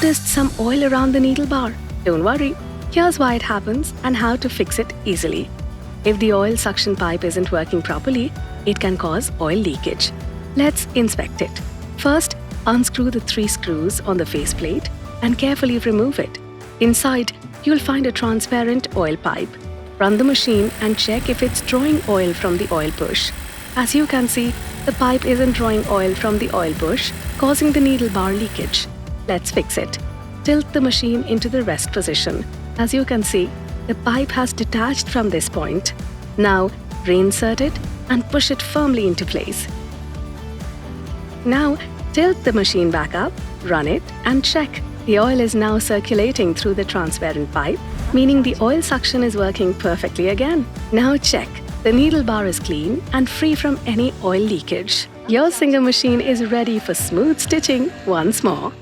noticed some oil around the needle bar? Don't worry, here's why it happens and how to fix it easily. If the oil suction pipe isn't working properly, it can cause oil leakage. Let's inspect it. First, unscrew the 3 screws on the faceplate and carefully remove it. Inside, you'll find a transparent oil pipe. Run the machine and check if it's drawing oil from the oil bush. As you can see, the pipe isn't drawing oil from the oil bush, causing the needle bar leakage. Let's fix it. Tilt the machine into the rest position. As you can see, the pipe has detached from this point. Now, reinsert it and push it firmly into place. Now, tilt the machine back up, run it and check. The oil is now circulating through the transparent pipe, meaning the oil suction is working perfectly again. Now check. The needle bar is clean and free from any oil leakage. Your Singer machine is ready for smooth stitching once more.